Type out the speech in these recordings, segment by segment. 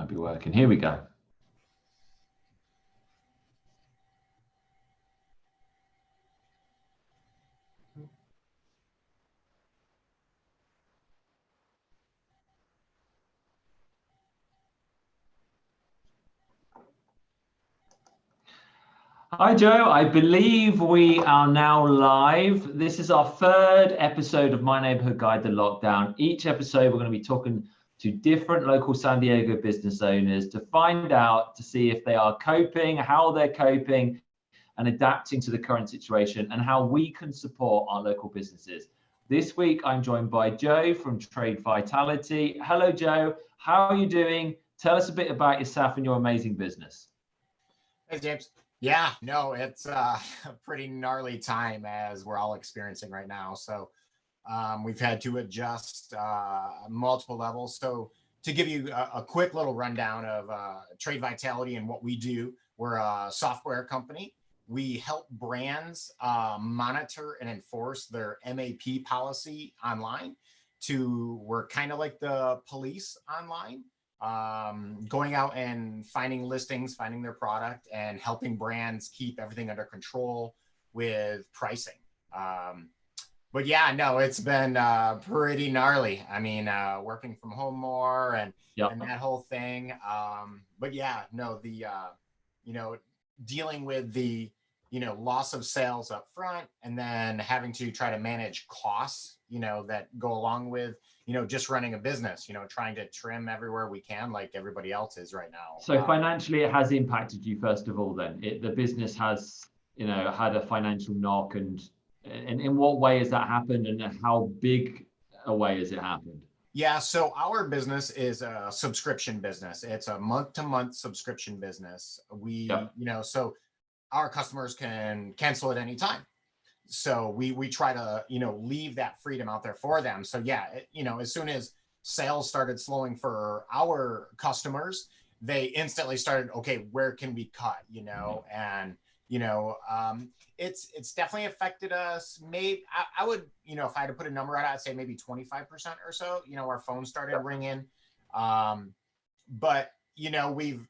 Might be working. Here we go. Hi, Joe. I believe we are now live. This is our third episode of My Neighborhood Guide to Lockdown. Each episode, we're going to be talking to different local San Diego business owners to find out, to see if they are coping, how they're coping, and adapting to the current situation, and how we can support our local businesses. This week, I'm joined by Joe from Trade Vitality. Hello, Joe. How are you doing? Tell us a bit about yourself and your amazing business. Hey, James. Yeah, no, it's a pretty gnarly time as we're all experiencing right now. So we've had to adjust multiple levels. So to give you a quick little rundown of Trade Vitality and what we do, we're a software company. We help brands monitor and enforce their MAP policy online. We're kind of like the police online. Going out and finding listings, finding their product, and helping brands keep everything under control with pricing. But yeah, no, it's been pretty gnarly. I mean, working from home more and that whole thing. But yeah, no, dealing with the loss of sales up front, and then having to try to manage costs, that go along with just running a business, trying to trim everywhere we can, like everybody else is right now. So financially, it has impacted you, first of all, then. The business has, had a financial knock, and in what way has that happened, and how big a way has it happened? Yeah, so our business is a subscription business. It's a month-to-month subscription business. So our customers can cancel at any time. So we try to, leave that freedom out there for them. So yeah, as soon as sales started slowing for our customers, they instantly started, okay, where can we cut, and, it's definitely affected us. Maybe I would, if I had to put a number on it, I'd say maybe 25% or so, our phone started ringing. But, we've,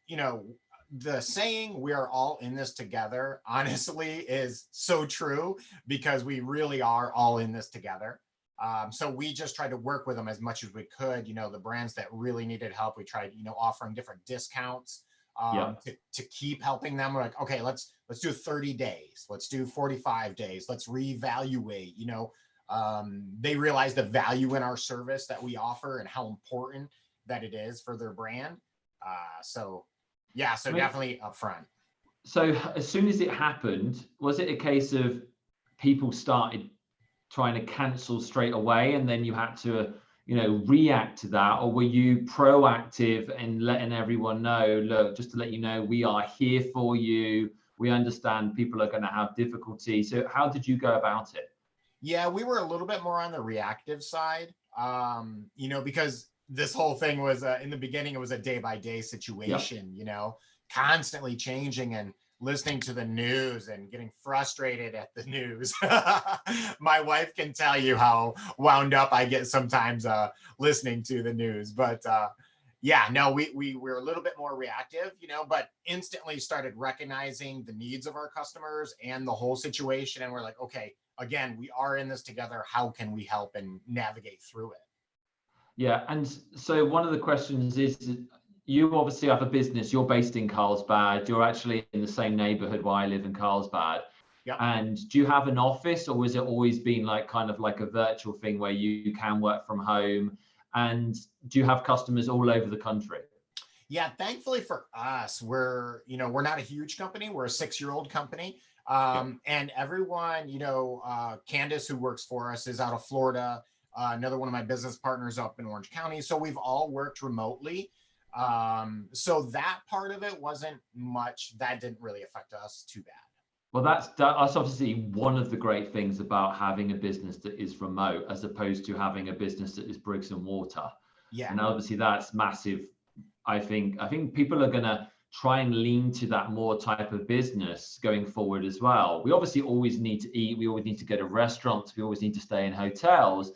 the saying "we are all in this together" honestly is so true, because we really are all in this together. So we just tried to work with them as much as we could. The brands that really needed help, we tried, offering different discounts to keep helping them. We're like, okay, let's do 30 days. Let's do 45 days. Let's reevaluate. They realize the value in our service that we offer and how important that it is for their brand. Yeah, so definitely upfront. So as soon as it happened, was it a case of people started trying to cancel straight away, and then you had to, react to that? Or were you proactive and letting everyone know, look, just to let you know, we are here for you. We understand people are going to have difficulty. So how did you go about it? Yeah, we were a little bit more on the reactive side, because this whole thing was in the beginning, it was a day-by-day situation, constantly changing, and listening to the news and getting frustrated at the news. My wife can tell you how wound up I get sometimes listening to the news. But yeah, no, we were a little bit more reactive, but instantly started recognizing the needs of our customers and the whole situation. And we're like, okay, again, we are in this together. How can we help and navigate through it? Yeah, and so one of the questions is, you obviously have a business, you're based in Carlsbad, you're actually in the same neighborhood where I live in Carlsbad. Yep. And do you have an office, or has it always been kind of like a virtual thing where you can work from home? And do you have customers all over the country? Yeah, thankfully for us, we're not a huge company. We're a 6-year-old company. And everyone, Candace, who works for us, is out of Florida. Another one of my business partners up in Orange County. So we've all worked remotely. So that part of it wasn't much. That didn't really affect us too bad. Well, that's obviously one of the great things about having a business that is remote, as opposed to having a business that is bricks and mortar. Yeah. And obviously that's massive. I think people are going to try and lean to that more type of business going forward as well. We obviously always need to eat. We always need to go to restaurants. We always need to stay in hotels.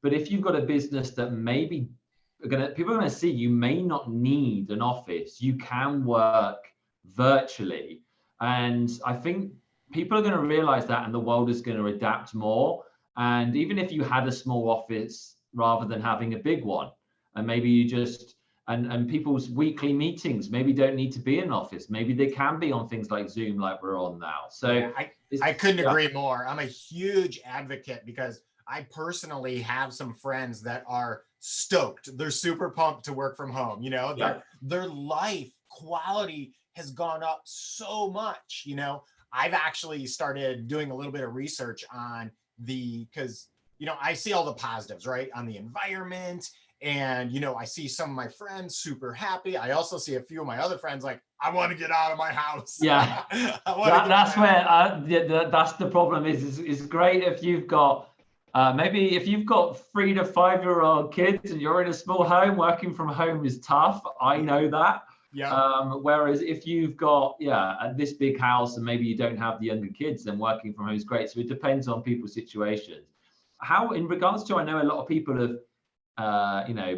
But if you've got a business that maybe people are gonna see you may not need an office. You can work virtually, and I think people are going to realize that, and the world is going to adapt more. And even if you had a small office rather than having a big one, and maybe you just and people's weekly meetings maybe don't need to be in an office. Maybe they can be on things like Zoom, like we're on now. So yeah, I couldn't agree more. I'm a huge advocate because I personally have some friends that are stoked. They're super pumped to work from home. You know, their life quality has gone up so much. You know, I've actually started doing a little bit of research on because, you know, I see all the positives, right, on the environment. And, you know, I see some of my friends super happy. I also see a few of my other friends like, I want to get out of my house. Yeah, that's the problem is it's great if you've got, maybe if you've got 3 to 5 year old kids and you're in a small home, working from home is tough. I know that. Yeah. Whereas if you've got, this big house and maybe you don't have the younger kids, then working from home is great. So it depends on people's situations. How, in regards to, I know a lot of people have,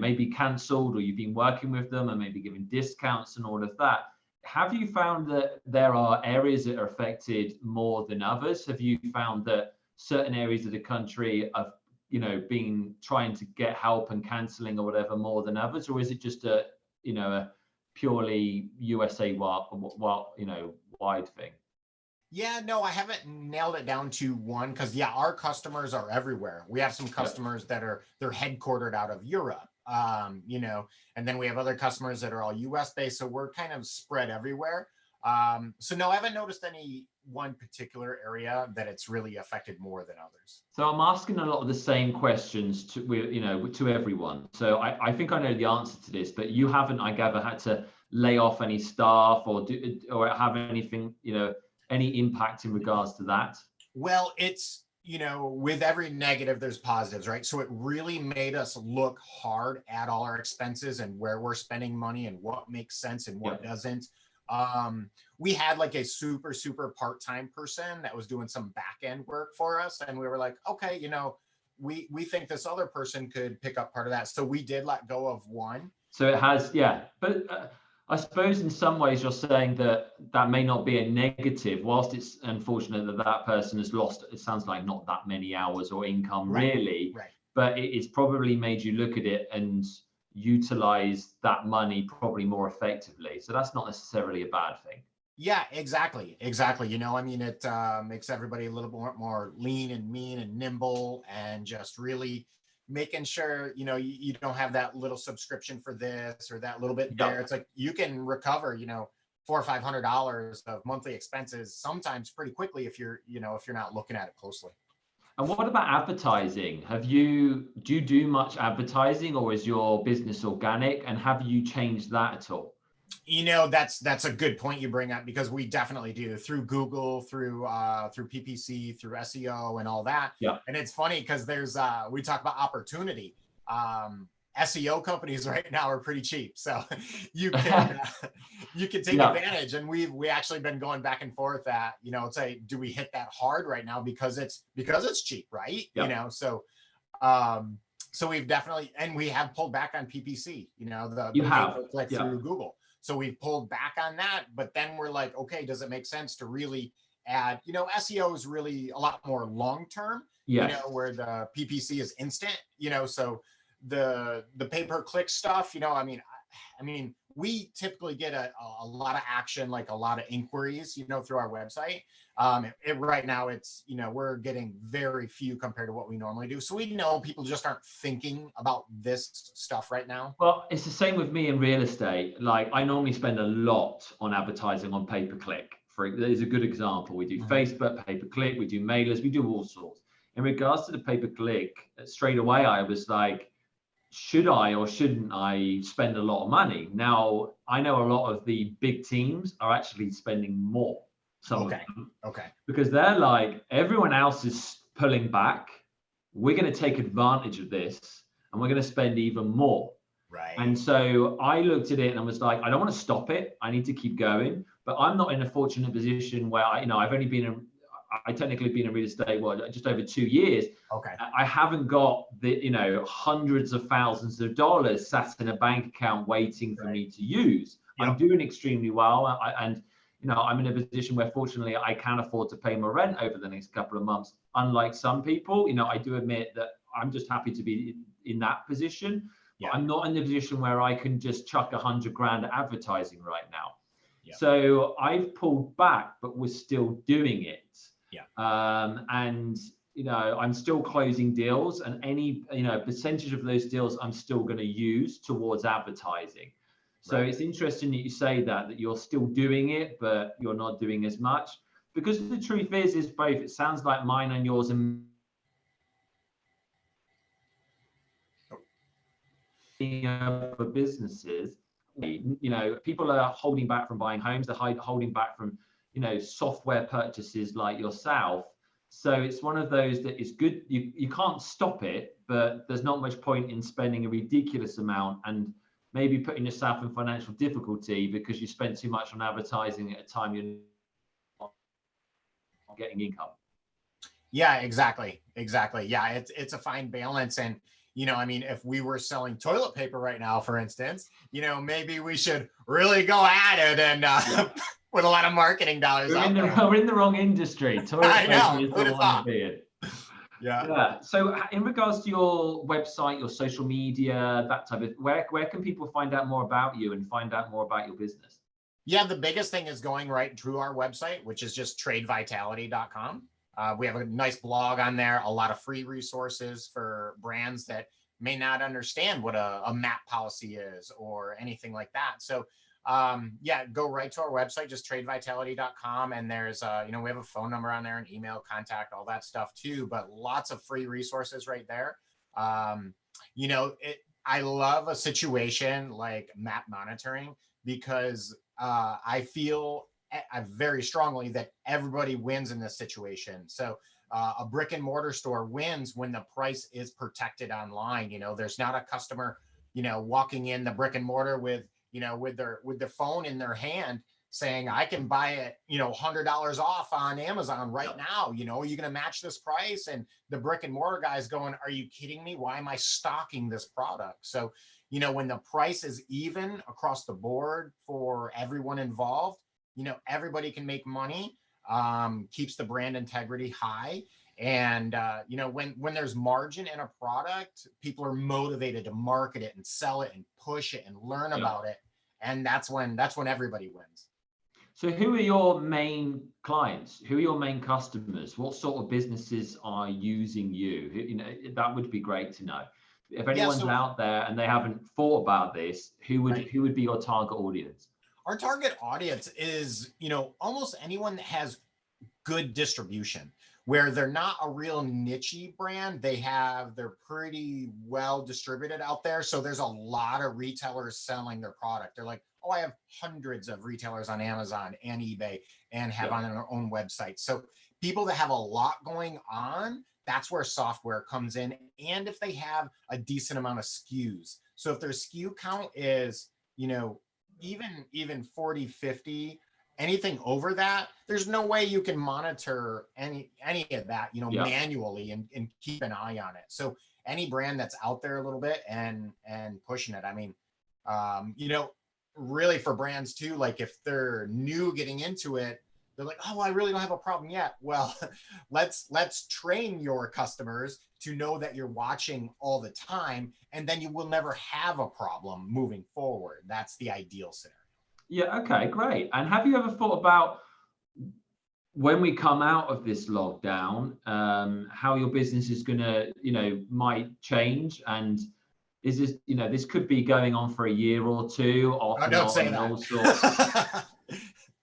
maybe cancelled, or you've been working with them and maybe giving discounts and all of that. Have you found that there are areas that are affected more than others? Have you found that certain areas of the country have, been trying to get help and cancelling or whatever more than others, or is it just a purely USA wide thing? Yeah, no, I haven't nailed it down to one because our customers are everywhere. We have some customers that they're headquartered out of Europe, and then we have other customers that are all US based. So we're kind of spread everywhere. So no, I haven't noticed any one particular area that it's really affected more than others. So I'm asking a lot of the same questions to everyone. So I think I know the answer to this, but you haven't, I gather, had to lay off any staff or have anything, any impact in regards to that? Well, it's, with every negative, there's positives, right? So it really made us look hard at all our expenses and where we're spending money and what makes sense and what doesn't. We had like a super part-time person that was doing some back-end work for us. And we were like, okay, we think this other person could pick up part of that. So we did let go of one. So it has, but I suppose in some ways you're saying that may not be a negative, whilst it's unfortunate that person has lost, it sounds like, not that many hours or income, really, but it's probably made you look at it and utilize that money probably more effectively. So that's not necessarily a bad thing. Yeah, exactly. It makes everybody a little more lean and mean and nimble, and just really making sure, you don't have that little subscription for this or that little bit there. It's like you can recover, $400 or $500 of monthly expenses sometimes pretty quickly if you're not looking at it closely. And what about advertising? Do you do much advertising, or is your business organic? And have you changed that at all? That's a good point you bring up, because we definitely do through Google, through PPC, through SEO and all that. Yeah. And it's funny because there's we talk about opportunity. SEO companies right now are pretty cheap, so you can take advantage. And we've actually been going back and forth at, say, do we hit that hard right now because it's cheap, right? Yeah. So we've definitely, and we have pulled back on PPC, through Google. So we've pulled back on that, but then we're like, okay, does it make sense to really add, SEO is really a lot more long-term, where the PPC is instant, so the pay-per-click stuff, we typically get a lot of action, like a lot of inquiries, through our website. Right now it's, we're getting very few compared to what we normally do. So we know people just aren't thinking about this stuff right now. Well, it's the same with me in real estate. Like, I normally spend a lot on advertising on pay-per-click. There's a good example. We do Facebook pay-per-click, we do mailers, we do all sorts. In regards to the pay-per-click, straight away, I was like, should I or shouldn't I spend a lot of money? Now, I know a lot of the big teams are actually spending more. Okay. Because they're like, everyone else is pulling back. We're going to take advantage of this and we're going to spend even more. Right. And so I looked at it and I was like, I don't want to stop it. I need to keep going. But I'm not in a fortunate position where I've only been I technically been in real estate, just over 2 years. Okay. I haven't got the, hundreds of thousands of dollars sat in a bank account waiting for me to use. Yep. I'm doing extremely well. And I'm in a position where fortunately I can afford to pay my rent over the next couple of months. Unlike some people, I do admit that I'm just happy to be in that position. Yeah. I'm not in the position where I can just chuck $100 grand at advertising right now. Yeah. So I've pulled back, but we're still doing it. Yeah. And I'm still closing deals, and any percentage of those deals I'm still going to use towards advertising. So Right. It's interesting that you say that you're still doing it, but you're not doing as much, because the truth is both. It sounds like mine and yours and for businesses, people are holding back from buying homes. They're holding back from, software purchases like yourself. So it's one of those that is good. You can't stop it, but there's not much point in spending a ridiculous amount and maybe putting yourself in financial difficulty because you spent too much on advertising at a time you're not getting income. Yeah, exactly. Yeah, it's a fine balance. And, if we were selling toilet paper right now, for instance, maybe we should really go at it and with a lot of marketing dollars. We're in the wrong industry. Toilet paper is the one to be in. Yeah. So in regards to your website, your social media, that type of, where can people find out more about you and find out more about your business? Yeah, the biggest thing is going right to our website, which is just tradevitality.com. We have a nice blog on there, a lot of free resources for brands that may not understand what a MAP policy is or anything like that. So go right to our website, just tradevitality.com. And there's, we have a phone number on there, an email contact, all that stuff too, but lots of free resources right there. I love a situation like MAP monitoring because I feel very strongly that everybody wins in this situation. So a brick and mortar store wins when the price is protected online. There's not a customer, walking in the brick and mortar with their phone in their hand saying, I can buy it, $100 off on Amazon right now. Are you going to match this price? And the brick and mortar guy's going, are you kidding me? Why am I stocking this product? So, when the price is even across the board for everyone involved, everybody can make money, keeps the brand integrity high. And, when there's margin in a product, people are motivated to market it and sell it and push it and learn about it. And that's when everybody wins. So who are your main clients? Who are your main customers? What sort of businesses are using you? That would be great to know. If anyone's out there and they haven't thought about this, who would be your target audience? Our target audience is, almost anyone that has good distribution, where they're not a real niche brand. They're pretty well distributed out there. So there's a lot of retailers selling their product. They're like, oh, I have hundreds of retailers on Amazon and eBay and have on their own website. So people that have a lot going on, that's where software comes in. And if they have a decent amount of SKUs. So if their SKU count is, even 40, 50, anything over that, there's no way you can monitor any of that, manually and keep an eye on it. So any brand that's out there a little bit and pushing it, really for brands too, like if they're new getting into it, they're like, oh, I really don't have a problem yet. Well, let's train your customers to know that you're watching all the time, and then you will never have a problem moving forward. That's the ideal scenario. Yeah, okay, great. And have you ever thought about when we come out of this lockdown, how your business is gonna, might change? And is this, this could be going on for a year or two, off and on and all sorts.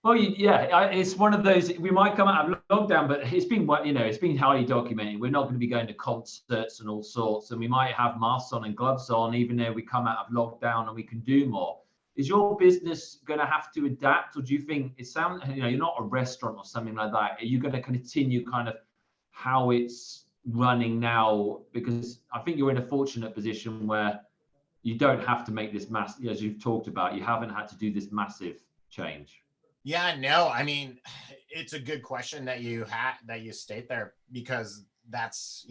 Well, it's one of those. We might come out of lockdown, but it's been highly documented. We're not going to be going to concerts and all sorts, and we might have masks on and gloves on, even though we come out of lockdown and we can do more. Is your business going to have to adapt, or do you think you're not a restaurant or something like that? Are you going to continue kind of how it's running now? Because I think you're in a fortunate position where you don't have to make this mass, as you've talked about. You haven't had to do this massive change. Yeah, no, I mean, it's a good question that you state there, because that's,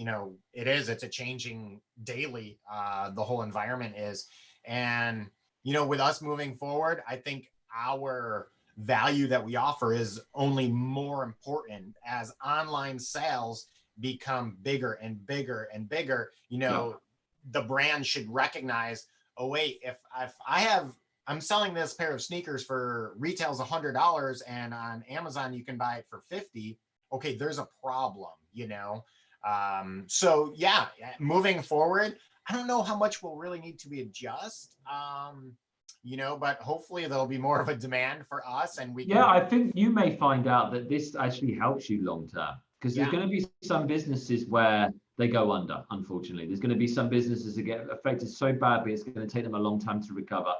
it's a changing daily, the whole environment is. And, with us moving forward, I think our value that we offer is only more important as online sales become bigger and bigger and bigger. Yeah. The brand should recognize, oh wait, if I'm selling this pair of sneakers for retails $100 and on Amazon you can buy it for 50. Okay, there's a problem. So yeah, moving forward, I don't know how much will really need to be adjust. But hopefully there'll be more of a demand for us, and we can. Yeah, I think you may find out that this actually helps you long term, because there's Yeah. going to be some businesses where they go under, unfortunately. There's going to be some businesses that get affected so badly, it's going to take them a long time to recover.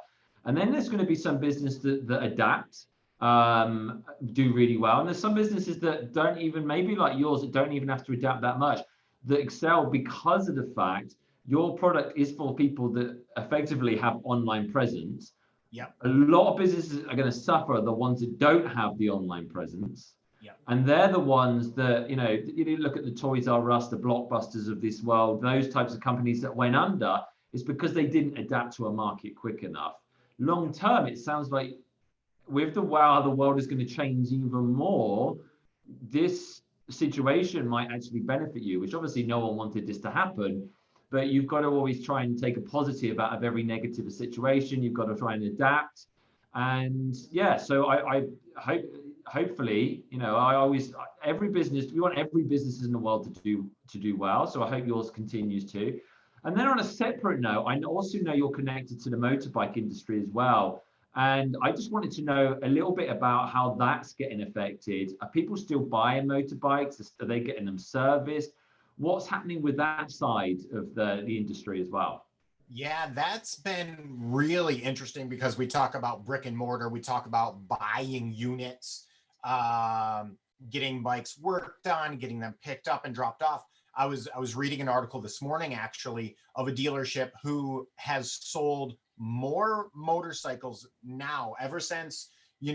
And then there's going to be some business that adapt, do really well. And there's some businesses that don't even, maybe like yours, that don't even have to adapt that much, that excel because of the fact your product is for people that effectively have online presence. Yep. A lot of businesses are going to suffer, the ones that don't have the online presence. Yep. And they're the ones that, you look at the Toys R Us, the Blockbusters of this world, those types of companies that went under, is because they didn't adapt to a market quick enough. Long term, it sounds like with the world is going to change even more, this situation might actually benefit you, which obviously no one wanted this to happen. But you've got to always try and take a positive out of every negative situation. You've got to try and adapt. And yeah, so I hope, hopefully, every business, we want every business in the world to do well. So I hope yours continues to. And then on a separate note, I also know you're connected to the motorbike industry as well. And I just wanted to know a little bit about how that's getting affected. Are people still buying motorbikes? Are they getting them serviced? What's happening with that side of the industry as well? Yeah, that's been really interesting, because we talk about brick and mortar, we talk about buying units, getting bikes worked on, getting them picked up and dropped off. I was reading an article this morning, actually, of a dealership who has sold more motorcycles now, ever since the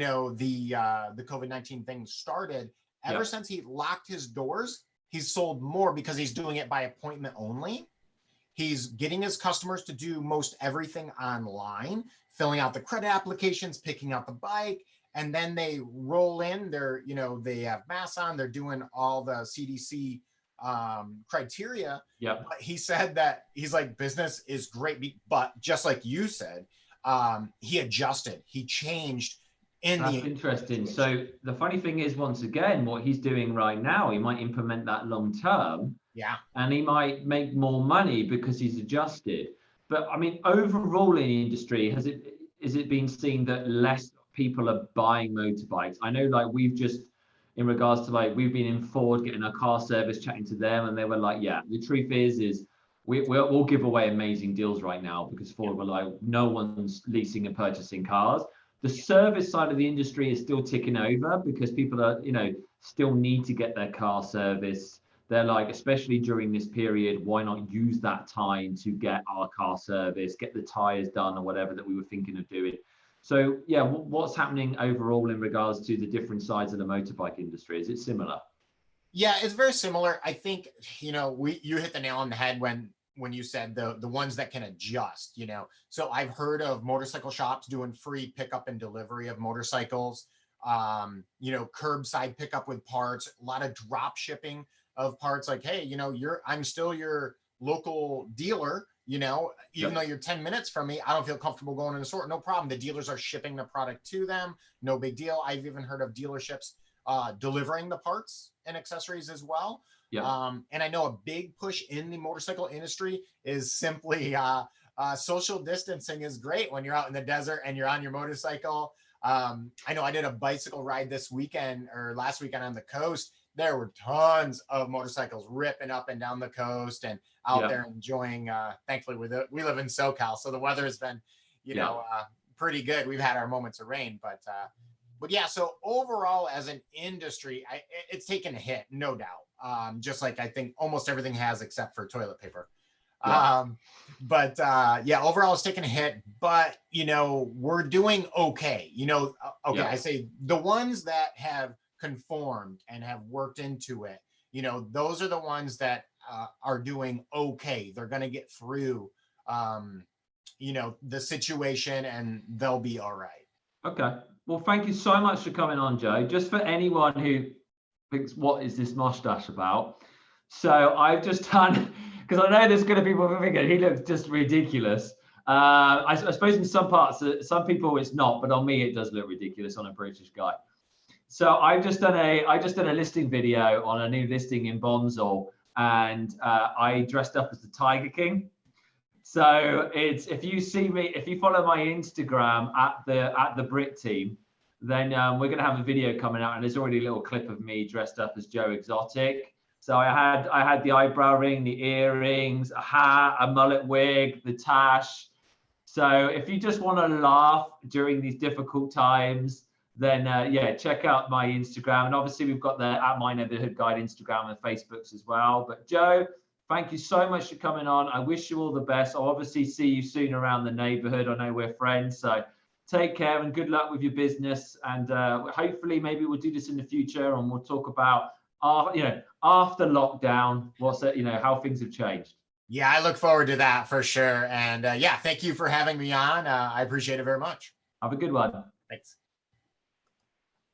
COVID-19 thing started. Ever since he locked his doors, he's sold more, because he's doing it by appointment only. He's getting his customers to do most everything online, filling out the credit applications, picking out the bike, and then they roll in. They have masks on. They're doing all the CDC criteria. Yeah. But he said that he's like, business is great, but just like you said, he adjusted. He changed. That's interesting. So the funny thing is, once again, what he's doing right now, he might implement that long term. Yeah. And he might make more money because he's adjusted. But I mean, overall in the industry, is it been seen that less people are buying motorbikes? I know, like, we've just, in regards to, like, we've been in Ford getting a car service, chatting to them, and they were like, yeah, the truth is we'll give away amazing deals right now, because Ford were like, no one's leasing and purchasing cars. The service side of the industry is still ticking over, because people are, still need to get their car serviced. They're like, especially during this period, why not use that time to get our car service, get the tires done, or whatever that we were thinking of doing. So yeah, what's happening overall in regards to the different sides of the motorbike industry? Is it similar? Yeah, it's very similar. I think, you hit the nail on the head when you said the ones that can adjust, So I've heard of motorcycle shops doing free pickup and delivery of motorcycles, curbside pickup with parts, a lot of drop shipping of parts. Like, hey, I'm still your local dealer, even though you're 10 minutes from me, I don't feel comfortable going in the store. No problem. The dealers are shipping the product to them. No big deal. I've even heard of dealerships delivering the parts and accessories as well. Yeah. And I know a big push in the motorcycle industry is simply social distancing is great when you're out in the desert and you're on your motorcycle. I know I did a bicycle ride this weekend or last weekend on the coast. There were tons of motorcycles ripping up and down the coast and out there enjoying. Thankfully, we live in SoCal, so the weather has been, pretty good. We've had our moments of rain, but yeah. So overall, as an industry, it's taken a hit, no doubt. Just like I think almost everything has, except for toilet paper. Yeah. Overall it's taken a hit, but we're doing okay. okay, Yeah. I say the ones that have conformed and have worked into it, those are the ones that are doing okay. They're going to get through, the situation, and they'll be all right. Okay. Well, thank you so much for coming on, Joe. Just for anyone who thinks, what is this mustache about? So I've just done, because I know there's going to be people thinking he looks just ridiculous. I suppose in some parts, some people it's not, but on me it does look ridiculous on a British guy. So I just done a listing video on a new listing in Bonzel, and I dressed up as the Tiger King. So it's, if you follow my Instagram at the Brit team, then we're going to have a video coming out, and there's already a little clip of me dressed up as Joe Exotic. So I had the eyebrow ring, the earrings, a hat, a mullet wig, the tash. So if you just want to laugh during these difficult times, then yeah, check out my Instagram. And obviously we've got the at My Neighborhood Guide Instagram and Facebooks as well. But Joe, thank you so much for coming on. I wish you all the best. I'll obviously see you soon around the neighborhood. I know we're friends. So take care and good luck with your business. And hopefully maybe we'll do this in the future, and we'll talk about, after lockdown, how things have changed. Yeah, I look forward to that for sure. And yeah, thank you for having me on. I appreciate it very much. Have a good one. Thanks.